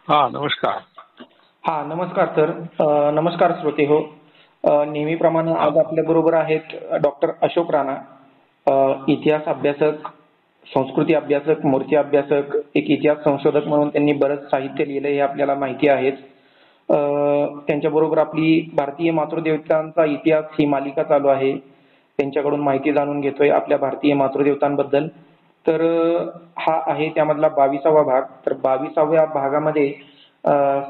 हा, नमस्कार. हा, नमस्कार सर. नमस्कार श्रोते हो. नेहमीप्रमाणे आज आपल्या बरोबर आहेत डॉक्टर अशोक राणा, इतिहास अभ्यासक, संस्कृती अभ्यासक, मूर्ती अभ्यासक, एक इतिहास संशोधक म्हणून त्यांनी बरंच साहित्य लिहिलं हे आपल्याला माहिती आहेच. त्यांच्याबरोबर आपली भारतीय मातृदेवतांचा इतिहास ही मालिका चालू आहे. त्यांच्याकडून माहिती जाणून घेतोय आपल्या भारतीय मातृदेवतांबद्दल. तर हा आहे त्यामधला 22वा भाग. तर 22व्या भागामध्ये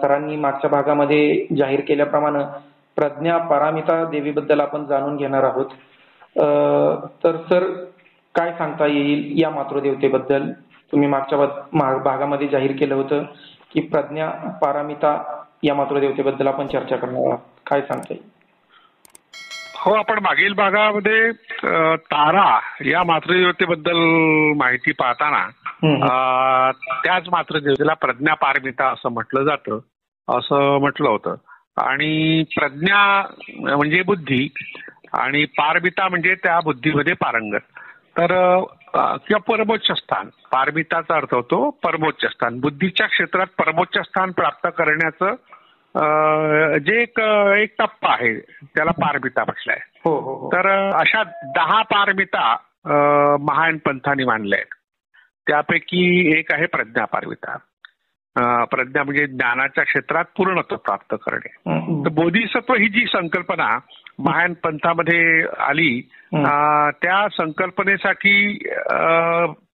सरांनी मागच्या भागामध्ये जाहीर केल्याप्रमाणे प्रज्ञा पारामिता देवीबद्दल आपण जाणून घेणार आहोत. तर सर, काय सांगता येईल या मातृदेवतेबद्दल? तुम्ही मागच्या भागामध्ये जाहीर केलं होतं की प्रज्ञा पारामिता या मातृदेवतेबद्दल आपण चर्चा करणार आहोत. काय सांगता येईल? हो, आपण मागील भागामध्ये तारा या मातृदेवतेबद्दल माहिती पाहताना त्याच मातृदेवतेला प्रज्ञा पारमिता असं म्हटलं जातं, असं म्हटलं होतं. आणि प्रज्ञा म्हणजे बुद्धी आणि पारमिता म्हणजे त्या बुद्धीमध्ये पारंगत. तर किंवा परमोच्च स्थान, पारमिताचा अर्थ होतो परमोच्च स्थान. बुद्धीच्या क्षेत्रात परमोच्च स्थान प्राप्त करण्याचं जे एक टप्पा आहे त्याला पारमिता म्हटलंय. तर अशा 10 पारमिता महायान पंथाने मानल्या आहेत. त्यापैकी एक आहे प्रज्ञा पारमिता. प्रज्ञा म्हणजे ज्ञानाच्या क्षेत्रात पूर्णत्व प्राप्त करणे. तर बोधिसत्व ही जी संकल्पना महायान पंथामध्ये आली, त्या संकल्पनेसाठी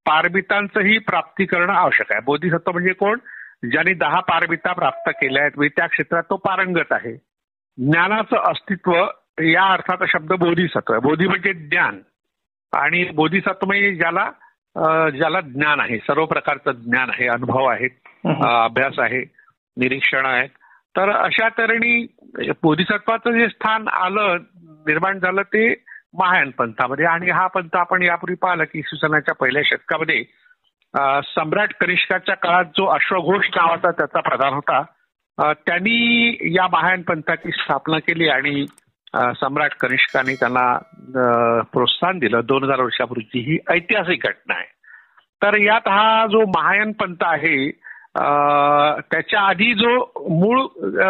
पारमितांचंही प्राप्ती करणं आवश्यक आहे. बोधिसत्व म्हणजे कोण? ज्यांनी 10 पारमिता प्राप्त केल्या आहेत, म्हणजे त्या क्षेत्रात तो पारंगत आहे. ज्ञानाचं अस्तित्व या अर्थाचा शब्द बोधिसत्व आहे. बोधी म्हणजे ज्ञान, आणि बोधिसत्व म्हणजे ज्याला ज्ञान आहे, सर्व प्रकारचं ज्ञान आहे, अनुभव आहेत, अभ्यास आहे, निरीक्षण आहेत. तर अशा तऱ्हेने बोधिसत्वाचं जे स्थान निर्माण झालं ते महायान पंथामध्ये. आणि हा पंथ आपण यापूर्वी पाहिलं की इसवी सनाच्या पहिल्या शतकामध्ये सम्राट कनिष्काच्या काळात जो अश्वघोष नावाचा त्याचा प्रधान होता, त्यांनी या महायान पंथाची स्थापना केली आणि सम्राट कनिष्काने त्यांना प्रोत्साहन दिलं. 2000 वर्षापूर्वीची ही ऐतिहासिक घटना आहे. तर यात हा जो महायान पंथ आहे, त्याच्या आधी जो मूळ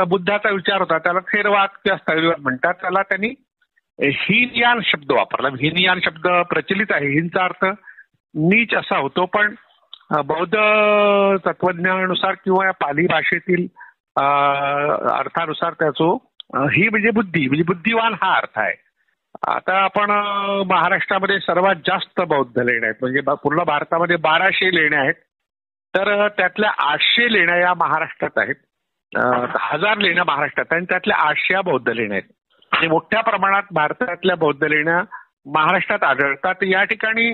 बुद्धाचा विचार होता त्याला थेरवाद किंवा स्थैर्यवाद म्हणतात. त्याला त्यांनी हीनयान शब्द वापरला. हीनयान शब्द प्रचलित आहे. हीनचा अर्थ नीच असा होतो, पण बौद्ध तत्वज्ञानानुसार किंवा या पाली भाषेतील अर्थानुसार त्याचो ही म्हणजे बुद्धी, म्हणजे बुद्धिवान हा अर्थ आहे. आता आपण महाराष्ट्रामध्ये सर्वात जास्त बौद्ध लेण्या आहेत, म्हणजे पूर्ण भारतामध्ये 1200 लेण्या आहेत. तर त्यातल्या 800 लेण्या या महाराष्ट्रात आहेत. 1000 लेण्या महाराष्ट्रात आहेत आणि त्यातल्या 800 या बौद्ध लेण्या आहेत. आणि मोठ्या प्रमाणात भारतातल्या बौद्ध लेण्या महाराष्ट्रात आढळतात. या ठिकाणी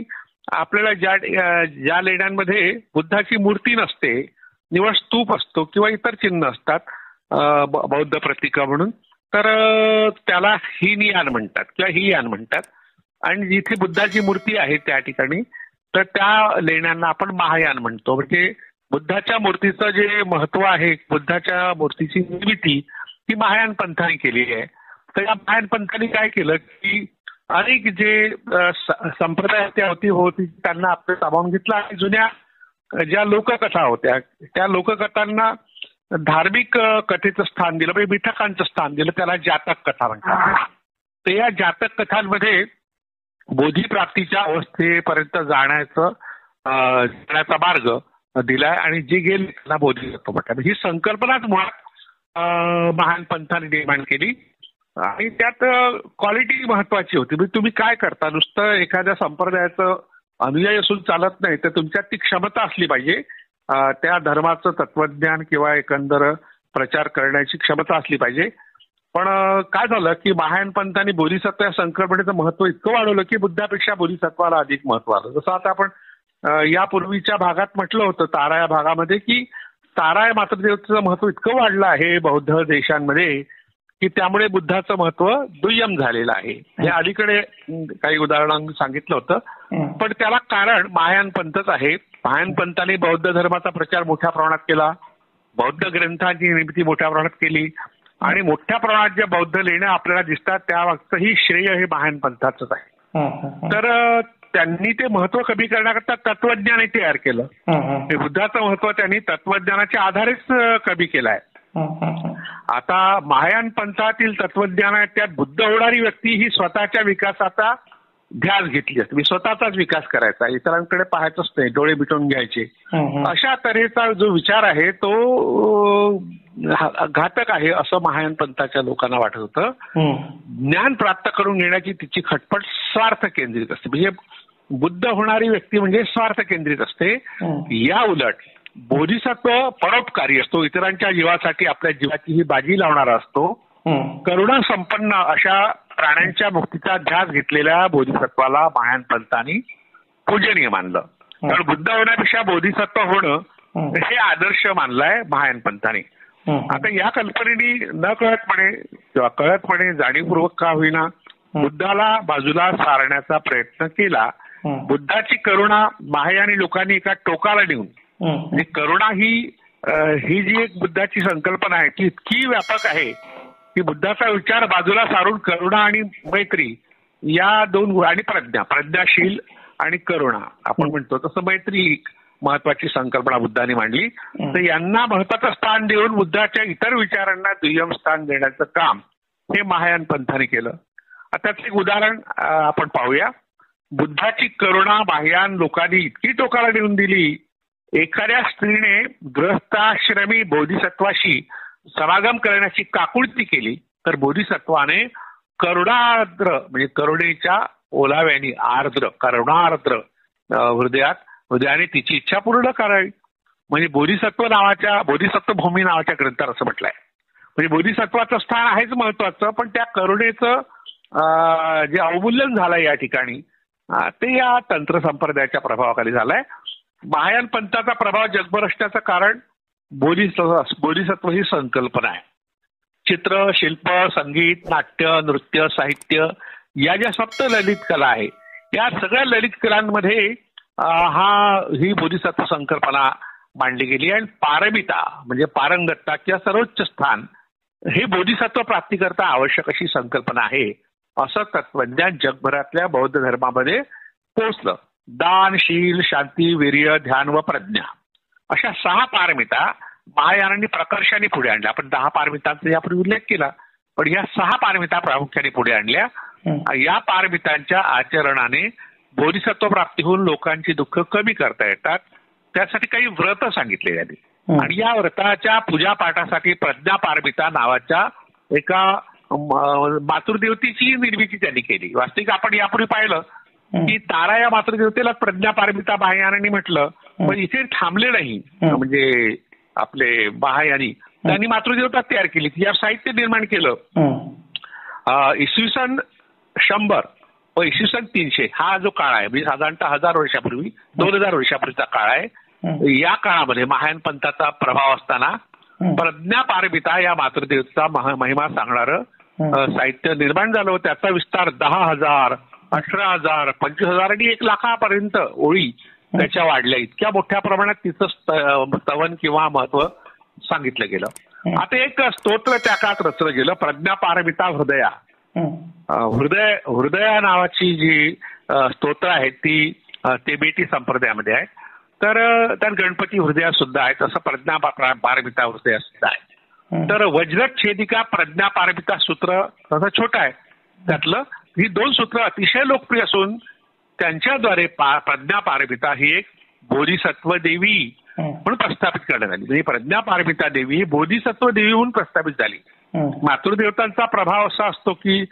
आपल्याला ज्या लेण्यांमध्ये बुद्धाची मूर्ती नसते, निव्वळ स्तूप असतो किंवा इतर चिन्ह असतात बौद्ध प्रतीका म्हणून, तर त्याला हीनयान म्हणतात किंवा हीयान म्हणतात. आणि जिथे बुद्धाची मूर्ती आहे त्या ठिकाणी तर त्या लेण्यांना आपण महायान म्हणतो. म्हणजे बुद्धाच्या मूर्तीचं जे महत्व आहे, बुद्धाच्या मूर्तीची निर्मिती ही महायान पंथाने केलेली आहे. तर या महायान पंथाने काय केलं की अनेक जे संप्रदाय होती त्यांना आपलं सामावून घेतलं आणि जुन्या ज्या लोककथा होत्या त्या लोककथांना धार्मिक कथेचं स्थान दिलं, म्हणजे मिथकांचं स्थान दिलं. त्याला जातक कथा म्हणतात. तर या जातक कथांमध्ये बोधीप्राप्तीच्या अवस्थेपर्यंत जाण्याचा मार्ग दिलाय आणि जे गेले त्यांना बोधिसत्व म्हणतात. ही संकल्पनाच मुळात महायान पंथाने निर्माण केली आणि त्यात क्वालिटी महत्वाची होती. म्हणजे तुम्ही काय करता, नुसतं एखाद्या संप्रदायाचं अनुयायी असून चालत नाही, तर तुमच्यात ती क्षमता असली पाहिजे. त्या धर्माचं तत्वज्ञान किंवा एकंदर प्रचार करण्याची क्षमता असली पाहिजे. पण काय झालं की महायान पंथांनी बोधिसत्व या संकल्पनेचं महत्व इतकं वाढवलं की बुद्धापेक्षा बोधिसत्वाला अधिक महत्व आलं. जसं आता आपण यापूर्वीच्या भागात म्हटलं होतं, तारा या भागामध्ये, की तारा या मातृदेवतेचं महत्व इतकं वाढलं आहे बौद्ध देशांमध्ये की त्यामुळे बुद्धाचं महत्व दुय्यम झालेलं आहे. हे अलीकडे काही उदाहरणांनी सांगितलं होतं. पण त्याला कारण महायान पंथच आहे. महायान पंथाने बौद्ध धर्माचा प्रचार मोठ्या प्रमाणात केला, बौद्ध ग्रंथांची निर्मिती मोठ्या प्रमाणात केली आणि मोठ्या प्रमाणात ज्या बौद्ध लेण्या आपल्याला दिसतात त्यामागचंही श्रेय हे महायान पंथाचंच आहे. तर त्यांनी ते महत्व कमी करण्याकरता तत्वज्ञानही तयार केलं. ते बुद्धाचं महत्व त्यांनी तत्वज्ञानाच्या आधारेच कमी केलं आहे. आता महायान पंथातील तत्वज्ञान आहे त्यात बुद्ध होणारी व्यक्ती ही स्वतःच्या विकासाचा ध्यास घेतली असते. मी स्वतःचाच विकास करायचा, इतरांकडे पाहायचंच नाही, डोळे मिटवून घ्यायचे. अशा तऱ्हेचा जो विचार आहे तो घातक आहे असं महायान पंथाच्या लोकांना वाटत होतं. ज्ञान प्राप्त करून घेण्याची तिची खटपट स्वार्थ केंद्रित असते. म्हणजे बुद्ध होणारी व्यक्ती म्हणजे स्वार्थ केंद्रित असते. या उलट बोधिसत्व परोपकारी असतो, इतरांच्या जीवासाठी आपल्या जीवाची ही बाजी लावणारा असतो. करुणा संपन्न अशा प्राण्यांच्या मुक्तीचा ध्यास घेतलेल्या बोधिसत्वाला महायान पंथांनी पूजनीय मानलं. कारण बुद्ध होण्यापेक्षा बोधिसत्व होणं हे आदर्श मानलाय महायान पंथांनी. आता या कल्पनेनी न कळतपणे किंवा कळतपणे जाणीवपूर्वक का होईना बुद्धाला बाजूला सारण्याचा प्रयत्न केला. बुद्धाची करुणा महायानी लोकांनी एका टोकाला नेऊन, म्हणजे करुणा ही जी एक बुद्धाची संकल्पना आहे ती इतकी व्यापक आहे की बुद्धाचा विचार बाजूला सारून करुणा आणि मैत्री या दोन, आणि प्रज्ञाशील आणि करुणा आपण म्हणतो तसं मैत्री महत्वाची संकल्पना बुद्धाने मांडली. तर यांना महत्वाचं स्थान देऊन बुद्धाच्या इतर विचारांना दुय्यम स्थान देण्याचं काम हे महायान पंथाने केलं. त्याचं एक उदाहरण आपण पाहूया. बुद्धाची करुणा महायान लोकांनी इतकी टोकाला नेऊन दिली, एखाद्या स्त्रीने गृहस्थाश्रमी बोधिसत्वाशी समागम करण्याची काकुळती केली तर बोधिसत्वाने करुणार्द्र म्हणजे करुणेच्या ओलाव्याने करुणार्द्र हृदयाने तिची इच्छा पूर्ण करावी. म्हणजे बोधिसत्व भूमी नावाच्या ग्रंथात असं म्हटलंय. म्हणजे बोधिसत्वाचं स्थान आहेच महत्वाचं, पण त्या करुणेचं जे अवमूल्यन झालंय या ठिकाणी ते या तंत्र संप्रदायाच्या प्रभावाखाली झालंय. महायान पंथाचा प्रभाव जगभर असण्याचं कारण बोधिसत्व ही संकल्पना आहे. चित्र, शिल्प, संगीत, नाट्य, नृत्य, साहित्य या ज्या सप्त ललित कला आहे या सगळ्या ललित कलांमध्ये ही बोधिसत्व संकल्पना मांडली गेली. आणि पारमिता म्हणजे पारंगतता किंवा सर्वोच्च स्थान हे बोधिसत्व प्राप्तीकरता आवश्यक अशी संकल्पना आहे असं तत्वज्ञान जगभरातल्या बौद्ध धर्मामध्ये पोहोचलं. दान, शील, शांती, वीर्य, ध्यान व प्रज्ञा अशा 6 पारमिता महायानांनी प्रकर्षाने पुढे आणल्या. आपण 10 पारमितांचा यापूर्वी उल्लेख केला, पण या 6 पारमिता प्रामुख्याने पुढे आणल्या. या पारमितांच्या आचरणाने बोधिसत्व प्राप्ती होऊन लोकांची दुःख कमी करता येतात. त्यासाठी काही व्रत सांगितले गेले आणि या व्रताच्या पूजापाठासाठी प्रज्ञा पारमिता नावाच्या एका मातृदेवतेची निर्मिती त्यांनी केली. वास्तविक आपण यापूर्वी पाहिलं की तारा या मातृदेवतेला प्रज्ञा पारमिता महायानांनी म्हटलं, पण इथे थांबले नाही. म्हणजे आपले महायानी त्यांनी मातृदेवता तयार केली, या साहित्य निर्माण केलं. इसवी सन 100 व इसवी सन 300 हा जो काळ आहे, म्हणजे साधारणतः 1000 वर्षापूर्वी 2000 वर्षापूर्वीचा काळ आहे. या काळामध्ये महायान पंथाचा प्रभाव असताना प्रज्ञा पारमिता या मातृदेवतेचा महिमा सांगणारं साहित्य निर्माण झालं. त्याचा विस्तार 10,000, 18,000, 25,000 आणि 1,00,000पर्यंत ओळी त्याच्या वाढल्या. इतक्या मोठ्या प्रमाणात तिचं स्तवन किंवा महत्व सांगितलं गेलं. आता एक स्तोत्र त्या काळात रचलं गेलं, प्रज्ञा पारमिता हृदया. हृदया नावाची जी स्तोत्र आहेत ती तिबेटी संप्रदायामध्ये आहे. तर त्यात गणपती हृदया सुद्धा आहे, तसं प्रज्ञा पारमिता हृदया सुद्धा आहे. तर वज्रच्छेदिका प्रज्ञा पारमिता सूत्र तसं छोटं आहे, त्यातलं ही 2 सूत्र अतिशय लोकप्रिय असून त्यांच्याद्वारे प्रज्ञा पारमिता ही एक बोधिसत्व देवी म्हणून प्रस्थापित करण्यात आली. म्हणजे प्रज्ञा पारमिता देवी ही बोधिसत्व देवी म्हणून प्रस्थापित झाली. मातृदेवतांचा प्रभाव असा असतो की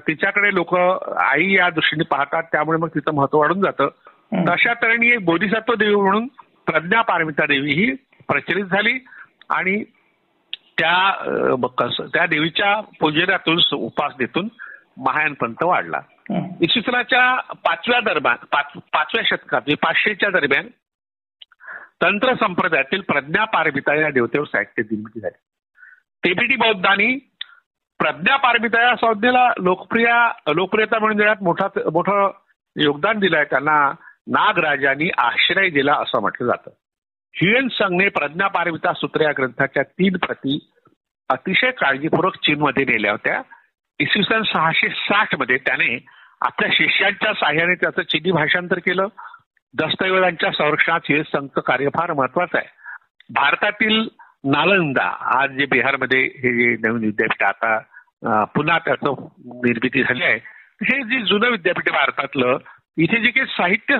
तिच्याकडे लोक आई या दृष्टीने पाहतात, त्यामुळे मग तिचं महत्व वाढून जातं. अशा तऱ्हेने एक बोधिसत्व देवी म्हणून प्रज्ञा पारमिता देवी ही प्रचलित झाली आणि त्या देवीच्या पूजनातून उपासनेतून महायान पंथ वाढला. इसवी सनाच्या 5व्या शतकात 500च्या दरम्यान तंत्र संप्रदायातील प्रज्ञा पारमिता या देवतेवर साहित्य निर्मिती झाली. तिबेटी बौद्धांनी प्रज्ञा पारमिता या संज्ञेला लोकप्रियता मिळवून देण्यात मोठं योगदान दिलं आहे. त्यांना नागराजांनी आश्रय दिला असं म्हटलं जातं. ह्युएन संघने प्रज्ञा पारमिता सूत्र या ग्रंथाच्या 3 प्रती अतिशय काळजीपूर्वक चीनमध्ये नेल्या होत्या. इसवी सन 660 मध्ये त्याने आपल्या शिष्यांच्या साह्याने त्याचं चिनी भाषांतर केलं. दस्तऐवजांच्या संरक्षणात हे संघचं कार्य फार महत्वाचं आहे. भारतातील नालंदा, आज जे बिहारमध्ये हे जे नवीन विद्यापीठ आता पुन्हा त्याचं निर्मिती झाली आहे, हे जे जुनं विद्यापीठ भारतातलं, इथे जे काही साहित्य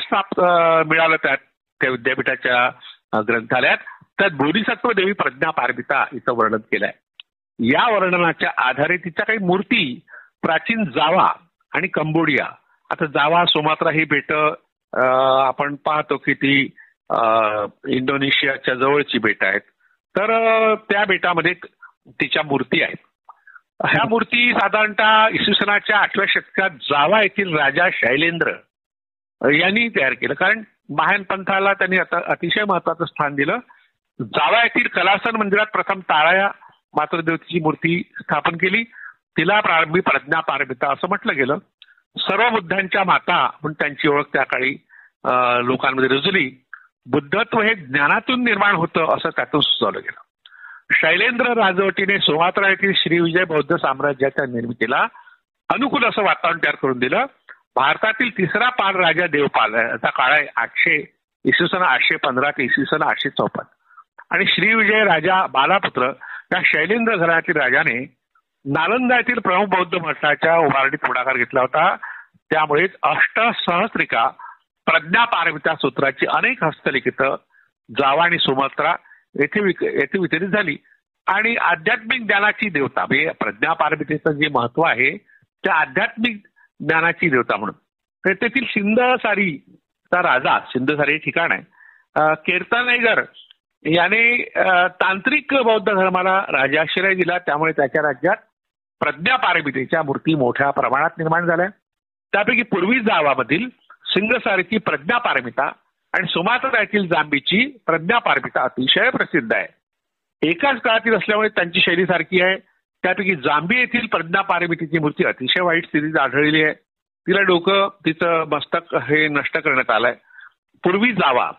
मिळालं त्या विद्यापीठाच्या ग्रंथालयात, त्यात बोधिसत्व देवी प्रज्ञा पारमिता इथं वर्णन केलंय. या वर्णनाच्या आधारे तिच्या काही मूर्ती प्राचीन जावा आणि कंबोडिया, आता जावा सुमात्रा ही बेट आपण पाहतो की ती इंडोनेशियाच्या जवळची बेट आहेत, तर त्या बेटामध्ये तिच्या मूर्ती आहेत. ह्या मूर्ती साधारणतः इसवी सनाच्या 8व्या शतकात जावा येथील राजा शैलेंद्र यांनी तयार केलं, कारण महायान पंथाला त्यांनी अतिशय महत्वाचं स्थान दिलं. जावा येथील कलासन मंदिरात प्रथम ताळाया मातृदेवतेची मूर्ती स्थापन केली. तिला प्रारंभी प्रज्ञा पारमिता असं म्हटलं गेलं. सर्व बुद्धांच्या माता म्हणून त्यांची ओळख त्या काळी लोकांमध्ये रुजली. बुद्धत्व हे ज्ञानातून निर्माण होतं असं त्यातून सुचवलं गेलं. शैलेंद्र राजवटीने सुमात्रा येथील श्रीविजय बौद्ध साम्राज्याच्या निर्मितीला अनुकूल असं वातावरण तयार करून दिलं. भारतातील तिसरा पाल राजा देवपाल याचा काळ आहे इसवी सन 815 ते इसवी सन 854, आणि श्रीविजय राजा बालापुत्र या शैलेंद्र घराण्यातील राजाने नालंदा येथील प्रमुख बौद्ध मठाच्या उभारणीत पुढाकार घेतला होता. त्यामुळेच अष्टसहस्त्रिका प्रज्ञा पारमिता सूत्राची अनेक हस्तलिखित जावा आणि सुमात्रा येथे वितरित झाली. आणि आध्यात्मिक ज्ञानाची देवता म्हणजे प्रज्ञा पारमितेचं जे महत्व आहे त्या आध्यात्मिक ज्ञानाची देवता म्हणून, तर तेथील सिंधसारीचा राजा, सिंधसारी हे ठिकाण आहे, कीर्तनेगर याने तांत्रिक बौद्ध धर्माला राजाश्रय दिला. त्यामुळे त्याच्या राज्यात प्रज्ञा पारमितेच्या मूर्ती मोठ्या प्रमाणात निर्माण झाल्या. त्यापैकी पूर्वी जावामधील सिंधसारीची प्रज्ञा पारमिता आणि सुमात्रा येथील जांबीची प्रज्ञा पारमिता अतिशय प्रसिद्ध आहे. एकाच काळातील असल्यामुळे त्यांची शैली सारखी आहे. त्यापैकी जांबी येथील प्रज्ञा पारमितेची मूर्ती अतिशय वाईट स्थितीत आढळलेली आहे. तिला डोकं, तिचं मस्तक हे नष्ट करण्यात आलंय. पूर्वी जावा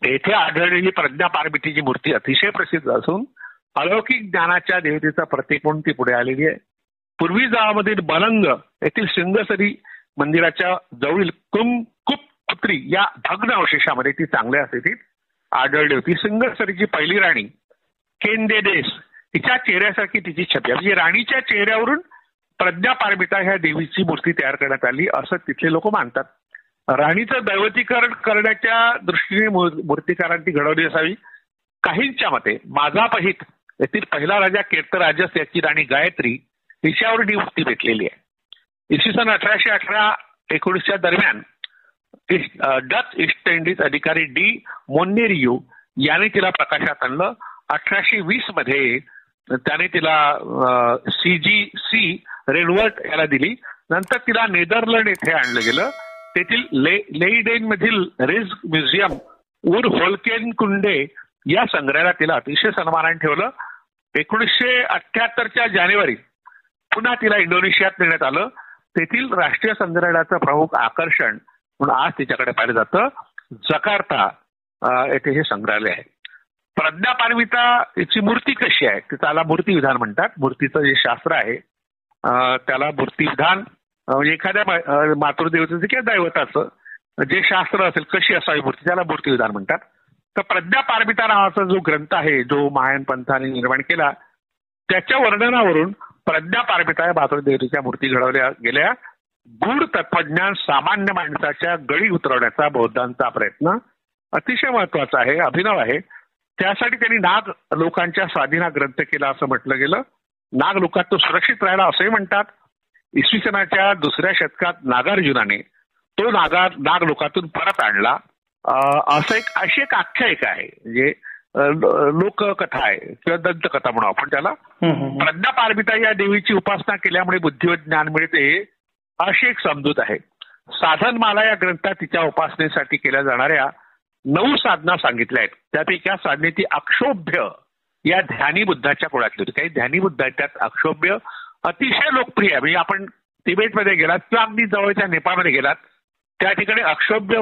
येथे आढळलेली प्रज्ञा पारमितेची मूर्ती अतिशय प्रसिद्ध असून अलौकिक ज्ञानाच्या देवतेचं प्रतीक म्हणून ती पुढे आलेली आहे. पूर्वी जावामधील बलंग येथील सिंगसरी मंदिराच्या जवळील कुपपुत्री या भग्न अवशेषामध्ये ती चांगल्या स्थितीत आढळली होती. सिंगसरीची पहिली राणी केंदेदेस तिच्या चेहऱ्यासारखी तिची छबी, म्हणजे राणीच्या चेहऱ्यावरून प्रज्ञा पारमिता ह्या देवीची मूर्ती तयार करण्यात आली असं तिथले लोक मानतात. राणीचं दैवतीकरण करण्याच्या दृष्टीने मूर्तिकारांनी घडवली असावी. काहींच्या मते माजापहित येथील पहिला राजा कीर्तराजस याची राणी गायत्री तिच्यावर ही मूर्ती भेटलेली आहे. इसवी सन 1818-19 दरम्यान डच ईस्ट इंडिज अधिकारी डी मोन्नेरियो याने तिला प्रकाशात आणलं. 1820 मध्ये त्याने तिला CGC रेनवर्ट याला दिली. नंतर तिला नेदरलँड येथे आणलं गेलं. तेथील लेईडेन मधील रिज म्युझियम उर होल्केनकुंडे या संग्रहालयात तिला अतिशय सन्मानाने ठेवलं. 1978च्या जानेवारी पुन्हा तिला इंडोनेशियात नेण्यात आलं. तेथील राष्ट्रीय संग्रहालयाचं प्रमुख आकर्षण म्हणून आज तिच्याकडे पाहिलं जातं. जकार्ता येथे हे संग्रहालय आहे. प्रज्ञा पारमिता याची मूर्ती कशी आहे त्याला मूर्तिविधान म्हणतात. मूर्तीचं जे शास्त्र आहे त्याला मूर्तिविधान म्हणजे एखाद्या मातृदेवतेचं किंवा दैवताचं जे शास्त्र असेल कशी असावी मूर्ती त्याला मूर्तिविधान म्हणतात. तर प्रज्ञा पारमिता नावाचा जो ग्रंथ आहे जो महायान पंथाने निर्माण केला त्याच्या वर्णनावरून प्रज्ञा पारमिता या मातृदेवतेच्या मूर्ती घडवल्या गेल्या. गूढ तत्वज्ञान सामान्य माणसाच्या गळी उतरवण्याचा बौद्धांचा प्रयत्न अतिशय महत्वाचा आहे, अभिनव आहे. त्यासाठी त्यांनी नाग लोकांच्या स्वाधीना ग्रंथ केला असं म्हटलं गेलं. नाग लोकात तो सुरक्षित राहिला असंही म्हणतात. इसवी सनाच्या 2ऱ्या शतकात नागार्जुनाने तो नाग लोकातून परत आणला अशी एक आख्यायिका आहे, म्हणजे लोककथा आहे किंवा दंतकथा म्हणू आपण त्याला. प्रज्ञा पारमिता या देवीची उपासना केल्यामुळे बुद्धी व ज्ञान मिळते अशी एक समजूत आहे. साधनमाला या ग्रंथात तिच्या उपासनेसाठी केल्या जाणाऱ्या 9 साधना सांगितल्या आहेत. त्यापैकी या साधनेची अक्षोभ्य या ध्यानी बुद्धाच्या कुळातली होती. काही ध्यानी बुद्ध आहेत त्यात अक्षोभ्य अतिशय लोकप्रिय आहे. म्हणजे आपण तिबेटमध्ये गेलात किंवा अगदी जवळच्या नेपाळमध्ये गेलात त्या ठिकाणी अक्षोभ्य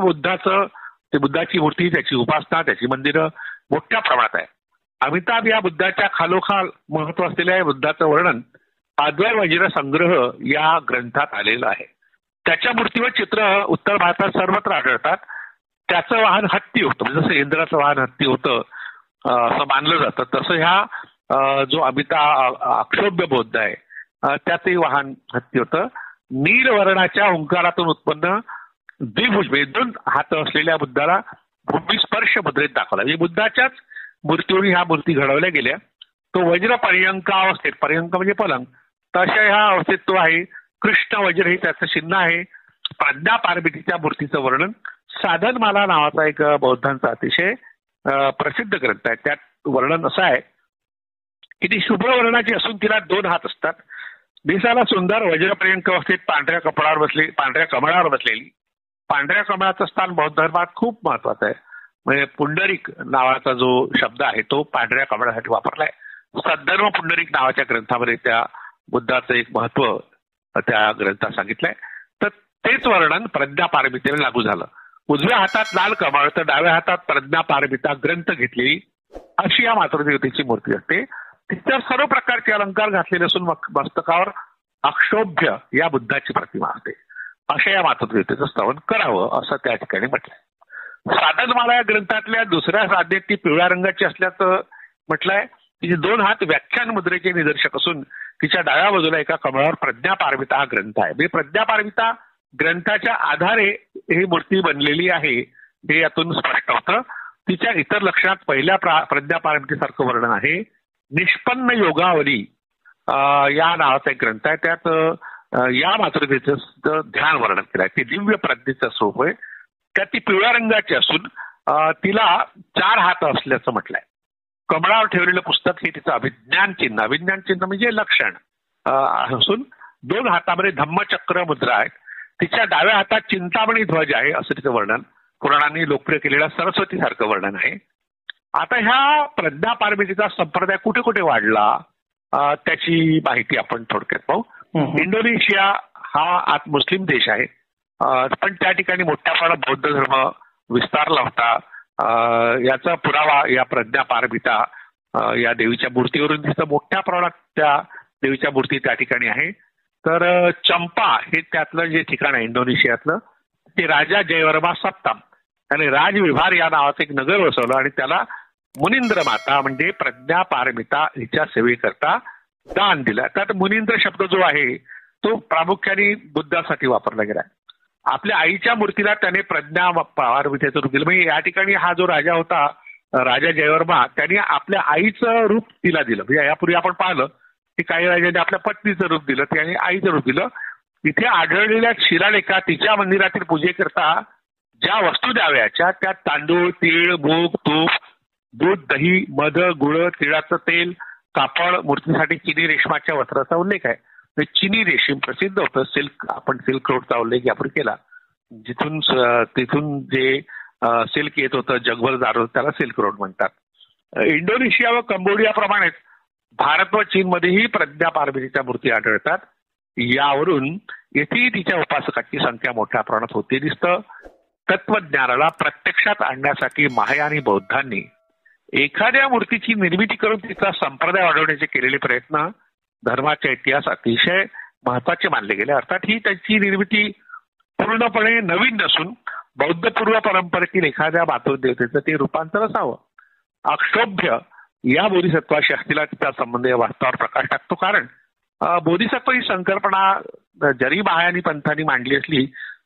बुद्धाची मूर्ती, त्याची उपासना, त्याची मंदिरं मोठ्या प्रमाणात आहे. अमिताभ या बुद्धाच्या खालोखाल महत्व असलेल्या बुद्धाचं वर्णन अद्वैत वज्र संग्रह या ग्रंथात आलेलं आहे. त्याच्या मूर्तीवर चित्र उत्तर भारतात सर्वत्र आढळतात. त्याचं वाहन हत्ती होतं, म्हणजे जसं इंद्राचं वाहन हत्ती होतं असं मानलं जातं, तसं ह्या जो अक्षोभ्य बौद्ध आहे त्याचंही वाहन हत्ती होतं. नील वर्णाच्या ओंकारातून उत्पन्न द्विभुज म्हणजे 2 हात असलेल्या बुद्धाला भूमी स्पर्श मुद्रेत दाखवला. म्हणजे बुद्धाच्याच मूर्तीवरून ह्या मूर्ती घडवल्या गेल्या. तो वज्र पर्यंकावस्थेत, पर्यंक म्हणजे पलंग, तशा ह्या अवस्थेत तो आहे. कृष्ण वज्र हे त्याचं चिन्ह आहे. प्रज्ञा पार्वतीच्या मूर्तीचं वर्णन साधनमाला नावाचा एक बौद्धांचा अतिशय प्रसिद्ध ग्रंथ आहे. त्यात वर्णन असं आहे की ती शुभ्र वर्णाची असून तिला 2 हात असतात. दिसायला सुंदर, वज्रपर्यंत अवस्थेत पांढऱ्या कमळावर बसलेली. पांढऱ्या कमळाचं स्थान बौद्ध धर्मात खूप महत्वाचं आहे. म्हणजे पुंडरीक नावाचा जो शब्द आहे तो पांढऱ्या कमळासाठी वापरलाय. सद्धर्म पुंडरीक नावाच्या ग्रंथामध्ये त्या बुद्धाचं एक महत्व त्या ग्रंथात सांगितलंय. तर तेच वर्णन प्रज्ञा पारमितेला लागू झालं. उजव्या हातात लाल कमळ तर डाव्या हातात प्रज्ञा पारमिता ग्रंथ घेतलेली अशी या मातृदेवतेची मूर्ती असते. तिच्यावर सर्व प्रकारचे अलंकार घातलेले असून मस्तकावर अक्षोभ्य या बुद्धाची प्रतिमा असते. अशा या मातृदेवतेचं स्तवन करावं असं त्या ठिकाणी म्हटलंय. साधनमाला या ग्रंथातल्या दुसऱ्या साधनेत ती पिवळ्या रंगाची असल्याचं म्हटलंय. तिचे 2 हात व्याख्यान मुद्रेचे निदर्शक असून तिच्या डाव्या बाजूला एका कमळावर प्रज्ञा पारमिता हा ग्रंथ आहे. म्हणजे प्रज्ञा पारमिता ग्रंथाच्या आधारे ही मूर्ती बनलेली आहे हे यातून स्पष्ट होतं. तिच्या इतर लक्षणात पहिल्या प्रज्ञा पारमितेसारखं वर्णन आहे. निष्पन्न योगावली या नावाचा एक ग्रंथ आहे. त्यात या मातृदेवतेचं ध्यान वर्णन केलं आहे. ते दिव्य प्रज्ञेचं स्वरूप आहे. त्यात ती पिवळ्या रंगाची असून तिला 4 हात असल्याचं म्हटलंय. कमळावर ठेवलेलं पुस्तक हे तिचं अभिज्ञान चिन्ह म्हणजे लक्षण असून 2 हातामध्ये धम्मचक्र मुद्रा आहे. तिच्या डाव्या हातात चिंतामणी ध्वज आहे असं तिचं वर्णन. पुराणांनी लोकप्रिय केलेलं सरस्वती सारखं वर्णन आहे. आता ह्या प्रज्ञा पारमितेचा संप्रदाय कुठे कुठे वाढला त्याची माहिती आपण थोडक्यात पाहू. इंडोनेशिया हा मुस्लिम देश आहे, पण त्या ठिकाणी मोठ्या प्रमाणात बौद्ध धर्म विस्तारला होता. याचा पुरावा या प्रज्ञा पारमिता या देवीच्या मूर्तीवरून तिथं मोठ्या प्रमाणात त्या देवीच्या मूर्ती त्या ठिकाणी आहे. तर चंपा हे त्यातलं जे ठिकाण आहे इंडोनेशियातलं, ते राजा जयवर्मा सप्तम त्याने राजविभार या नावाचं एक नगर वसवलं आणि त्याला मुनिंद्र माता म्हणजे प्रज्ञा पारमिता हिच्या सेवेकरता दान दिलं. त्यात मुनिंद्र शब्द जो आहे तो प्रामुख्याने बुद्धासाठी वापरला गेला. आपल्या आईच्या मूर्तीला त्याने प्रज्ञा पारमितेचं रूप दिलं. म्हणजे या ठिकाणी हा जो राजा होता राजा जयवर्मा त्याने आपल्या आईचं रूप तिला दिलं. म्हणजे यापूर्वी आपण पाहिलं की काही राजाने आपल्या पत्नीचं रूप दिलं, त्याने आईचं रूप दिलं. इथे आढळलेल्या शिलालेखा तिच्या मंदिरातील पूजेकरता ज्या वस्तू द्याव्याच्या त्यात तांदूळ, तीळ, मूग, तूप, दूध, दही, मध, गुळ, तिळाचं तेल, कापड, मूर्तीसाठी चिनी रेशमाच्या वस्त्राचा उल्लेख आहे. चिनी रेशीम प्रसिद्ध होतं. आपण सिल्क रोडचा उल्लेख यापूर्वी केला. तिथून जे सिल्क येत होतं जगभर जात होतं त्याला सिल्क रोड म्हणतात. इंडोनेशिया व कंबोडियाप्रमाणेच भारत व चीनमध्येही प्रज्ञा पार्वतीच्या मूर्ती आढळतात. यावरून येथेही तिच्या उपासकांची संख्या मोठ्या प्रमाणात होती दिसतं. तत्वज्ञानाला प्रत्यक्षात आणण्यासाठी महायानी बौद्धांनी एखाद्या मूर्तीची निर्मिती करून तिचा संप्रदाय वाढवण्याचे केलेले प्रयत्न धर्माच्या इतिहास अतिशय महत्वाचे मानले गेले. अर्थात ही त्याची निर्मिती पूर्णपणे नवीन नसून बौद्ध पूर्व परंपरेतील एखाद्या मातृदेवतेचं ते रूपांतर असावं. अक्षोभ्य या बोधिसत्वाशी असलेला तिचा संबंध या वास्तवावर प्रकाश टाकतो. कारण बोधिसत्व ही संकल्पना जरी महायानी पंथांनी मांडली असली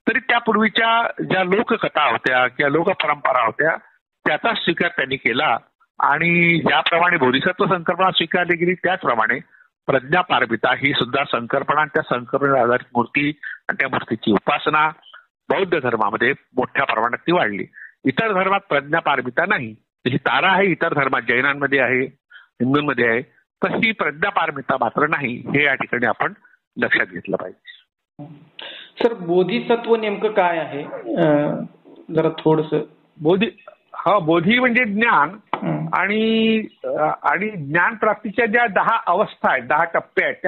तरी त्यापूर्वीच्या ज्या लोककथा होत्या किंवा लोकपरंपरा होत्या त्याचा स्वीकार त्यांनी केला आणि ज्याप्रमाणे बोधिसत्व संकल्पना स्वीकारली गेली त्याचप्रमाणे प्रज्ञा पारमिता ही सुद्धा संकल्पना, त्या संकल्पनेवर आधारित मूर्ती आणि त्या मूर्तीची उपासना बौद्ध धर्मामध्ये मोठ्या प्रमाणात ती वाढली. इतर धर्मात प्रज्ञा पारमिता नाही. ही तारा आहे इतर धर्मात, जैनांमध्ये आहे, हिंदूंमध्ये आहे, तर ही प्रज्ञा पारमिता मात्र नाही. हे या ठिकाणी आपण लक्षात घेतलं पाहिजे. सर, बोधिसत्व नेमकं काय आहे जरा थोडस? बोधी म्हणजे ज्ञान आणि ज्ञान प्राप्तीच्या ज्या 10 अवस्था आहेत, 10 टप्पे आहेत,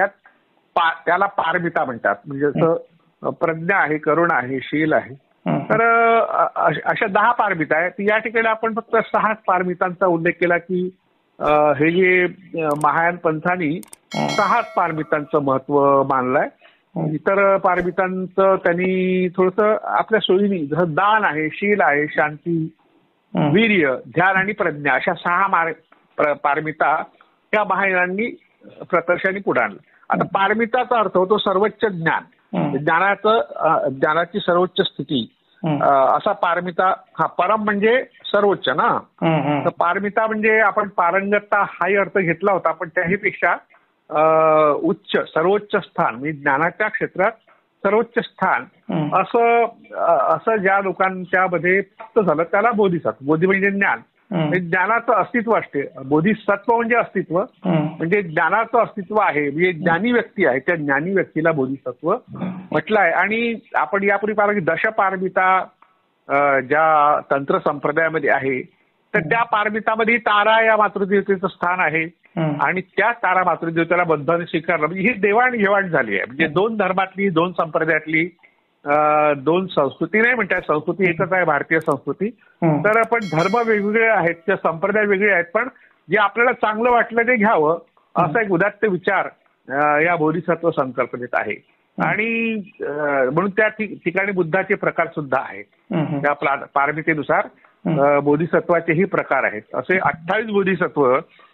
त्याला पारमिता म्हणतात. म्हणजे जसं प्रज्ञा आहे, करुणा आहे, शील आहे, तर अशा 10 पारमिता आहेत. या ठिकाणी आपण फक्त 6 पारमितांचा उल्लेख केला की हे जे महायान पंथांनी 6 पारमितांचं महत्व मानलंय. इतर पारमितांचं त्यांनी थोडंसं आपल्या सोयीनी, जसं दान आहे, शील आहे, शांती, वीर्य, ध्यान आणि प्रज्ञा अशा 6 पारमिता त्या महायानांनी प्रकर्षाने पुढे आणलं. आता पारमिताचा अर्थ होतो सर्वोच्च ज्ञान, ज्ञानाची सर्वोच्च स्थिती, असा पारमिता. हा परम म्हणजे सर्वोच्च ना, तर पारमिता म्हणजे आपण पारंगतता हाही अर्थ घेतला होता, पण त्याही पेक्षा उच्च सर्वोच्च स्थान म्हणजे ज्ञानाच्या क्षेत्रात सर्वोच्च स्थान असं ज्या लोकांच्या मध्ये प्राप्त झालं त्याला बोधिसत्व. बोधी म्हणजे ज्ञान, ज्ञानाचं अस्तित्व असते. बोधिसत्व म्हणजे अस्तित्व, म्हणजे ज्ञानाचं अस्तित्व आहे, म्हणजे ज्ञानी व्यक्ती आहे, त्या ज्ञानी व्यक्तीला बोधिसत्व म्हटलं आहे. आणि आपण यापूर्वी पाहिलं की दशपारमिता ज्या तंत्र संप्रदायामध्ये आहे, तर त्या पारमितामध्ये तारा या मातृदेवतेचं स्थान आहे आणि त्या तारा मातृदेवतेला बंधाने स्वीकारलं. म्हणजे ही देवाणघेवाण झाली आहे. म्हणजे 2 धर्मातली, 2 संप्रदायातली, 2 संस्कृती नाही म्हणतात, संस्कृती एकच आहे भारतीय संस्कृती. तर पण धर्म वेगवेगळे आहेत, त्या संप्रदाय वेगळे आहेत, पण जे आपल्याला चांगलं वाटलं ते घ्यावं असा एक उदात्त विचार या बोधिसत्व संकल्पनेत आहे. आणि म्हणून त्या ठिकाणी बुद्धाचे प्रकार सुद्धा आहेत. त्या पारमितेनुसार बोधिसत्वाचेही प्रकार आहेत. असे 28 बोधिसत्व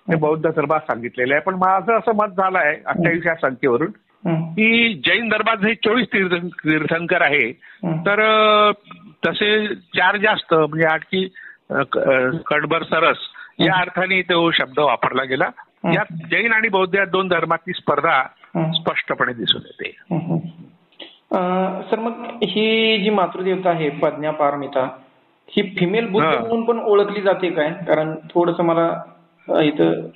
हे बौद्ध धर्मात सांगितलेले आहे. पण माझं असं मत झालं आहे 28 या संख्येवरून की जैन धर्मात हे 24 तीर्थंकर आहे, तर तसे 4 जास्त, म्हणजे आणखी कडबर सरस या अर्थाने तो शब्द वापरला गेला. यात जैन आणि बौद्ध या 2 धर्मातली स्पर्धा स्पष्टपणे दिसून येते. सर, मग ही जी मातृदेवता आहे प्रज्ञा पारमिता, ही फिमेल बुद्ध म्हणून पण ओळखली जाते काय? कारण थोडस मला इथं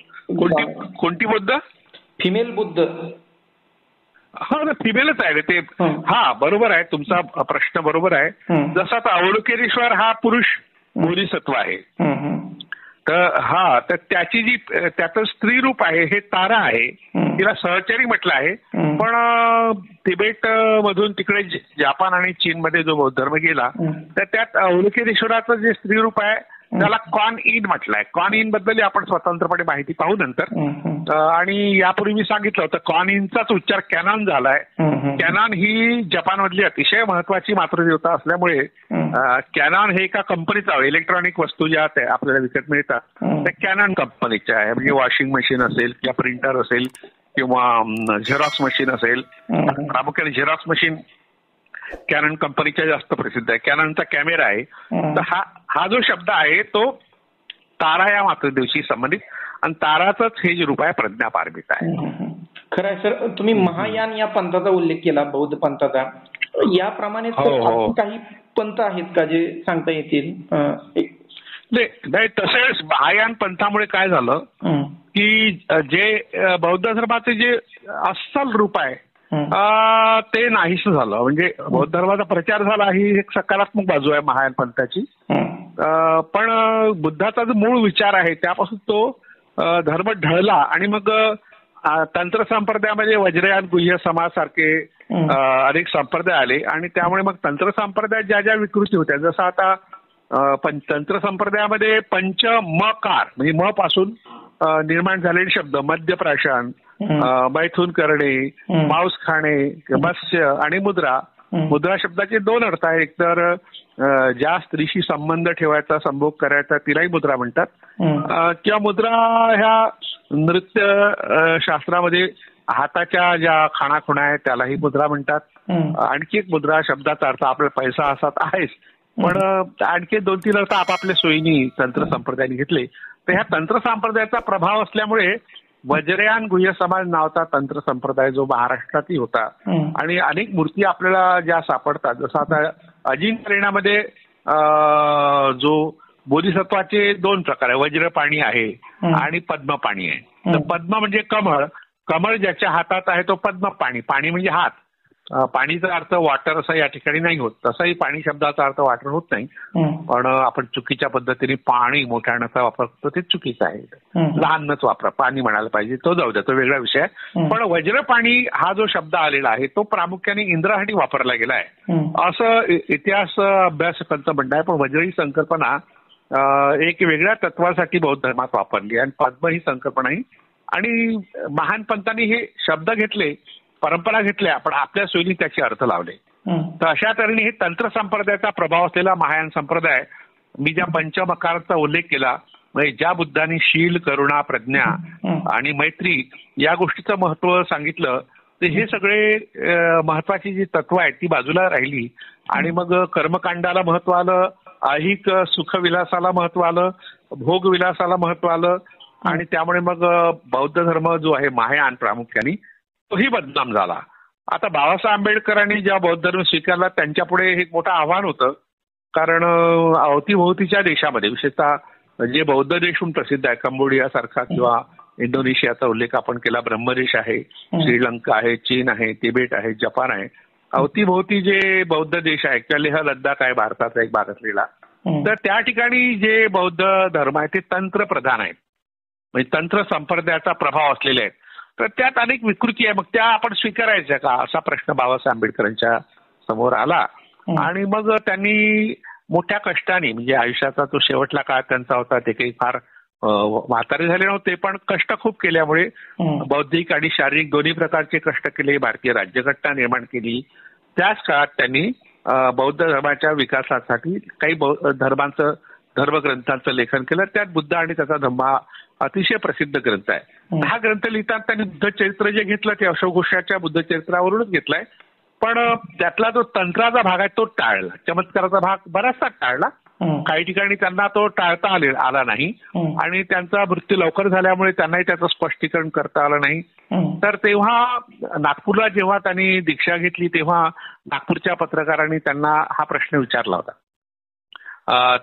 कोणती बुद्ध? फिमेल बुद्ध. हा, फिमेलच आहे ते. हा, बरोबर आहे, तुमचा प्रश्न बरोबर आहे. जसा आता अवलोकेश्वर हा पुरुष बोधिसत्व आहे, तर त्याची जी त्याचं स्त्री रूप आहे हे तारा आहे, तिला सहचरी म्हटलं आहे. पण तिबेट मधून तिकडे जपान आणि चीन मध्ये जो बौद्ध धर्म गेला, तर त्यात अवलोकेश्वराचं जे स्त्री रूप आहे त्याला कॉन इन म्हटलंय. कॉन इन बद्दल आपण स्वतंत्रपणे माहिती पाहू नंतर. आणि यापूर्वी मी सांगितलं होतं कॉन इनचाच उच्चार कॅनॉन झालाय. कॅनॉन ही जपानमधली अतिशय महत्वाची मातृदेवता असल्यामुळे कॅनॉन हे एका कंपनीचं, इलेक्ट्रॉनिक वस्तू ज्या आपल्याला विकत मिळतात त्या कॅनॉन कंपनीच्या आहे. म्हणजे वॉशिंग मशीन असेल किंवा प्रिंटर असेल किंवा झेरॉक्स मशीन असेल, प्रामुख्याने झेरॉक्स मशीन कॅनॉन कंपनीच्या जास्त प्रसिद्ध आहे. कॅनॉनचा कॅमेरा आहे. तर हा जो शब्द आहे तो तारा या मातृदेवशी संबंधित, आणि ताराचंच हे जे रूप आहे प्रज्ञा पारमिता आहे. खरं आहे सर. तुम्ही महायान या पंथाचा उल्लेख केला, बौद्ध पंथाचा. याप्रमाणे काही पंथ आहेत का जे सांगता येतील? नाही, तसेच महायान पंथामुळे काय झालं की जे बौद्ध धर्माचे जे अस्सल रूप आहे ते नाहीसं झालं. म्हणजे बौद्ध धर्माचा प्रचार झाला ही एक सकारात्मक बाजू आहे महायान पंथाची. पण बुद्धाचा जो मूळ विचार आहे त्यापासून तो धर्म ढळला आणि मग तंत्र संप्रदायामध्ये वज्रयान, गुह्य समाज सारखे अनेक संप्रदाय आले आणि त्यामुळे मग तंत्र संप्रदायात ज्या ज्या विकृती होत्या, जसं आता तंत्र संप्रदायामध्ये पंच मकार म्हणजे म पासून निर्माण झालेले शब्द, मद्यप्राशन, मैथून करणे, मांस खाणे, मत्स्य आणि मुद्रा. मुद्रा शब्दाचे 2 अर्थ आहेत. एक तर ज्या स्त्रीशी संबंध ठेवायचा, संभोग करायचा तिलाही मुद्रा म्हणतात, किंवा मुद्रा ह्या नृत्य शास्त्रामध्ये हाताच्या ज्या खाणाखुणा आहेत त्यालाही मुद्रा म्हणतात. आणखी एक मुद्रा शब्दाचा अर्थ आपला पैसा असा आहेच, पण आणखी 2-3 अर्थ आपापल्या सोयीनी तंत्र संप्रदायाने घेतले. तर ह्या तंत्र संप्रदायाचा प्रभाव असल्यामुळे वज्रयान गुह्य समाज नावाचा तंत्र संप्रदाय जो महाराष्ट्रातही होता आणि अनेक मूर्ती आपल्याला ज्या सापडतात, जसं आता अजिंक्य लेण्यामध्ये जो बोधिसत्वाचे 2 प्रकार आहे, वज्रपाणी आहे आणि पद्मपाणी आहे. तर पद्म म्हणजे कमळ, कमळ ज्याच्या हातात आहे तो पद्मपाणी. पाणी म्हणजे हात. पाणीचा अर्थ वॉटर असा या ठिकाणी नाही होत, तसाही पाणी शब्दाचा अर्थ वॉटर होत नाही. पण आपण चुकीच्या पद्धतीने पाणी मोठ्या नचा वापर करतो ते चुकीचं आहे. लहानच वापरा, पाणी म्हणायला पाहिजे, तो जाऊ द्या, तो वेगळा विषय आहे. पण वज्रपाणी हा जो शब्द आलेला आहे तो प्रामुख्याने इंद्रासाठी वापरला गेला आहे असं इतिहास अभ्यासकांचं म्हणणं आहे. पण वज्र ही संकल्पना एक वेगळ्या तत्वासाठी बौद्ध धर्मात वापरली आणि पद्म ही संकल्पना ही, आणि महान पंथांनी हे शब्द घेतले परंपरा घेतल्या पण आपल्या सोयीने त्याचे अर्थ लावले. तर अशा तऱ्हेने हे तंत्र संप्रदायाचा प्रभाव असलेला महायान संप्रदाय, मी ज्या पंचमकारांचा उल्लेख केला म्हणजे ज्या बुद्धांनी शील, करुणा, प्रज्ञा आणि मैत्री या गोष्टीचं महत्व सांगितलं, तर हे सगळे महत्वाची जी तत्व आहेत ती बाजूला राहिली आणि मग कर्मकांडाला महत्व आलं, ऐहिक सुखविलासाला महत्व आलं, भोगविलासाला महत्व आलं आणि त्यामुळे मग बौद्ध धर्म जो आहे महायान प्रामुख्याने तोही बदनाम झाला. आता बाबासाहेब आंबेडकरांनी जेव्हा बौद्ध धर्म स्वीकारला त्यांच्यापुढे हे एक मोठं आव्हान होतं, कारण अवतीभोवतीच्या देशामध्ये विशेषतः जे बौद्ध देश म्हणून प्रसिद्ध आहे, कंबोडिया सारखा किंवा इंडोनेशियाचा उल्लेख आपण केला, ब्रह्मदेश आहे, श्रीलंका आहे, चीन आहे, तिबेट आहे, जपान आहे, अवतीभोवती जे बौद्ध देश आहे किंवा लेह लद्दाख आहे भारताचा एक भाग असलेला, तर त्या ठिकाणी जे बौद्ध धर्म आहे ते तंत्र प्रधान आहे, म्हणजे तंत्र संप्रदायाचा प्रभाव असलेले आहेत. तर त्यात अनेक विकृती आहे, मग त्या आपण स्वीकारायच्या का असा प्रश्न बाबासाहेब आंबेडकरांच्या समोर आला आणि मग त्यांनी मोठ्या कष्टाने, म्हणजे आयुष्याचा तो शेवटला काळ त्यांचा होता, ते काही फार म्हातारे झाले नव्हते पण कष्ट खूप केल्यामुळे बौद्धिक आणि शारीरिक दोन्ही प्रकारचे कष्ट केले, भारतीय राज्यघटना निर्माण केली. त्याच काळात त्यांनी बौद्ध धर्माच्या विकासासाठी काही धर्मग्रंथांचं लेखन केलं. त्यात बुद्ध आणि त्याचा धम्म हा अतिशय प्रसिद्ध ग्रंथ आहे. हा ग्रंथ लिहिताना त्यांनी बुद्ध चरित्र जे घेतलं ते अशोक घोषाच्या बुद्ध चरित्रावरूनच घेतलंय, पण त्यातला जो तंत्राचा भाग आहे तो टाळला, चमत्काराचा भाग बराचसा टाळला. काही ठिकाणी त्यांना तो टाळता आला नाही आणि त्यांचा मृत्यू लवकर झाल्यामुळे त्यांनाही त्याचं स्पष्टीकरण करता आलं नाही. तर तेव्हा नागपूरला जेव्हा त्यांनी दीक्षा घेतली तेव्हा नागपूरच्या पत्रकारांनी त्यांना हा प्रश्न विचारला होता,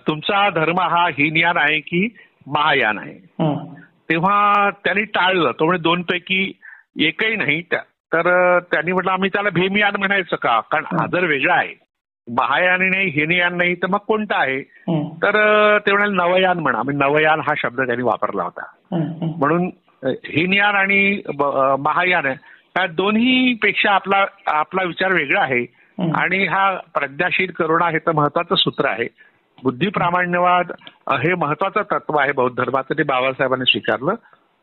तुमचा धर्म हा हीनयान आहे की महायान आहे? तेव्हा त्यांनी टाळलं, तो म्हणजे दोनपैकी एकही नाही. तर त्यांनी म्हटलं आम्ही त्याला भीमयान म्हणायचं का, कारण हा जर वेगळा आहे, महायान नाही, हीनयान नाही, तर मग कोणता आहे? तर ते म्हणाले नवयान म्हणा. नवयान हा शब्द त्यांनी वापरला होता. म्हणून हीनयान आणि महायान या दोन्ही पेक्षा आपला विचार वेगळा आहे आणि हा प्रज्ञाशील करुणा हे तर महत्वाचं सूत्र आहे. बुद्धी प्रामाण्यवाद हे महत्वाचं तत्व आहे बौद्ध धर्माचं, ते बाबासाहेबांनी स्वीकारलं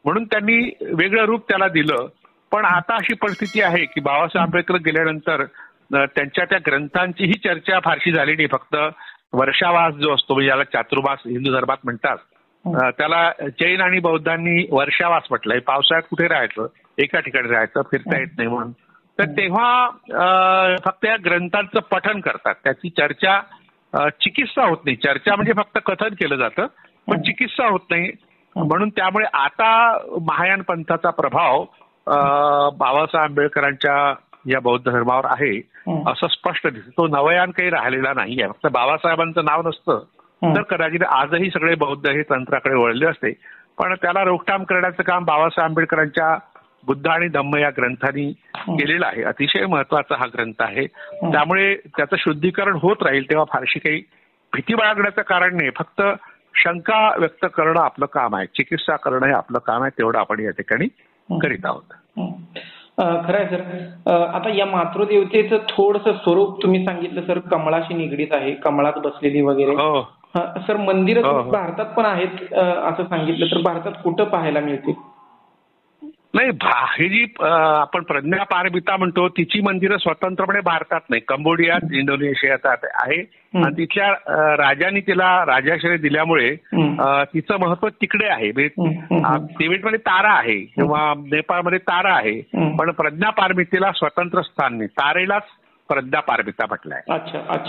म्हणून त्यांनी वेगळं रूप त्याला दिलं. पण आता अशी परिस्थिती आहे की बाबासाहेब आंबेडकर गेल्यानंतर त्यांच्या त्या ग्रंथांचीही चर्चा फारशी झाली नाही. फक्त वर्षावास जो असतो, म्हणजे याला चातुर्मास हिंदू धर्मात म्हणतात, त्याला जैन आणि बौद्धांनी वर्षावास म्हटलंय. पावसाळ्यात कुठे राहायचं, एका ठिकाणी राहायचं, फिरता येत नाही म्हणून. तर तेव्हा फक्त या ग्रंथांचं पठण करतात, त्याची चर्चा चिकित्सा होत नाही. चर्चा म्हणजे फक्त कथन केलं जातं पण चिकित्सा होत नाही. म्हणून त्यामुळे आता महायान पंथाचा प्रभाव बाबासाहेब आंबेडकरांच्या या बौद्ध धर्मावर आहे असं स्पष्ट दिसतं. तो नवयान काही राहिलेला नाही आहे. फक्त बाबासाहेबांचं नाव नसतं तर कदाचित आजही सगळे बौद्ध हे तंत्राकडे वळले असते. पण त्याला रोखठाम करण्याचं काम बाबासाहेब आंबेडकरांच्या बुद्ध आणि धम्म या ग्रंथांनी केलेलं आहे. अतिशय महत्वाचा हा ग्रंथ आहे. त्यामुळे त्याचं शुद्धीकरण होत राहील तेव्हा फारशी काही भीती बाळगण्याचं कारण नाही. फक्त शंका व्यक्त करणं आपलं काम आहे, चिकित्सा करणं हे आपलं काम आहे. तेवढं आपण या ठिकाणी करीत आहोत. खरं आहे सर. आता या मातृदेवतेचं थोडंसं स्वरूप तुम्ही सांगितलं सर, कमळाशी निगडीत आहे, कमळात बसलेली वगैरे. सर मंदिरं भारतात पण आहेत असं सांगितलं, तर भारतात कुठं पाहायला मिळते? नाही, ही जी आपण प्रज्ञापारमिता म्हणतो तिची मंदिरं स्वतंत्रपणे भारतात नाही, कंबोडियात, इंडोनेशियात आहे. आणि तिथल्या राजांनी तिला राजाश्रय दिल्यामुळे तिचं महत्व तिकडे आहे. तिबेटमध्ये तारा आहे किंवा नेपाळमध्ये तारा आहे, पण प्रज्ञापारमितेला स्वतंत्र स्थान नाही. तारेलाच प्रज्ञापारमिता म्हटलंय.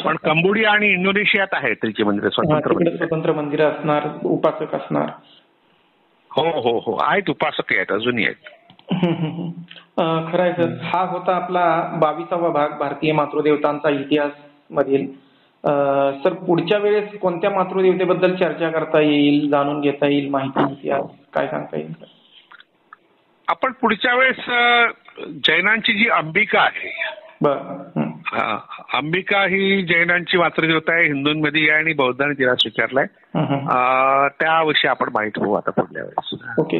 पण कंबोडिया आणि इंडोनेशियात आहे तिची मंदिरं स्वतंत्र मंदिरं असणार, उपासक असणार. हो हो हो, आहेत, उपासक आहेत, अजूनही आहेत. खरं आहे सर. हा होता आपला 22वा भाग भारतीय मातृदेवतांचा इतिहास मधील. सर पुढच्या वेळेस कोणत्या मातृदेवतेबद्दल चर्चा करता येईल, जाणून घेता येईल, माहिती, इतिहास काय सांगता येईल? आपण पुढच्या वेळेस जैनांची जी अंबिका आहे, अंबिका ही जैनांची मातृदेवता आहे, हिंदूंमध्ये आहे आणि बौद्धांनी तिला स्वीकारलाय. त्याविषयी आपण माहिती होऊ आता पुढल्या वेळेस. ओके.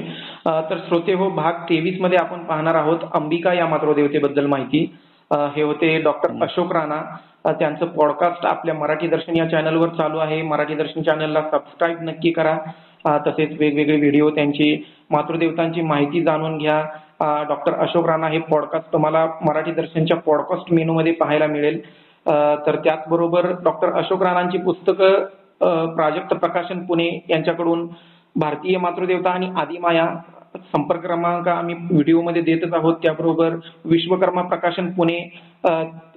तर श्रोते हो, भाग 23 मध्ये आपण पाहणार आहोत अंबिका या मातृदेवतेबद्दल माहिती. हे होते डॉक्टर अशोक राणा. त्यांचं पॉडकास्ट आपल्या मराठी दर्शन या चॅनलवर चालू आहे. मराठी दर्शन चॅनलला सबस्क्राईब नक्की करा. तसेच वेगवेगळे व्हिडिओ, त्यांची मातृदेवतांची माहिती जाणून घ्या. डॉक्टर अशोक राणा हे पॉडकास्ट तुम्हाला मराठी दर्शनच्या पॉडकास्ट मेनूमध्ये पाहायला मिळेल. तर त्याचबरोबर डॉक्टर अशोक राणांची पुस्तकं प्राजक्त प्रकाशन पुणे यांच्याकडून भारतीय मातृदेवता आणि आदिमाया संपर्क क्रमांक आम्ही व्हिडिओमध्ये देतच आहोत. त्याबरोबर विश्वकर्मा प्रकाशन पुणे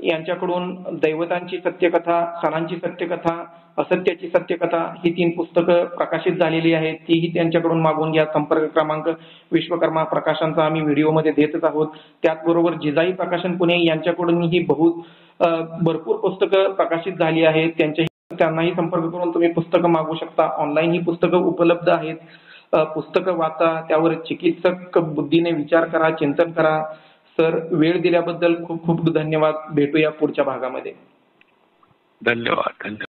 यांच्याकडून दैवतांची सत्यकथा, सणांची सत्यकथा, असत्याची सत्यकथा ही 3 पुस्तकं प्रकाशित झालेली आहेत. तीही त्यांच्याकडून मागून घ्या. संपर्क क्रमांक विश्वकर्मा प्रकाशनचा आम्ही व्हिडिओमध्ये देतच आहोत. त्याचबरोबर जिजाई प्रकाशन पुणे यांच्याकडूनही भरपूर पुस्तकं प्रकाशित झाली आहेत. त्यांनाही संपर्क करून तुम्ही पुस्तकं मागवू शकता. ऑनलाईन ही पुस्तकं उपलब्ध आहेत. पुस्तकं वाचा, त्यावर चिकित्सक बुद्धीने विचार करा, चिंतन करा. सर, वेळ दिल्याबद्दल खूप खूप धन्यवाद. भेटूया पुढच्या भागामध्ये. धन्यवाद.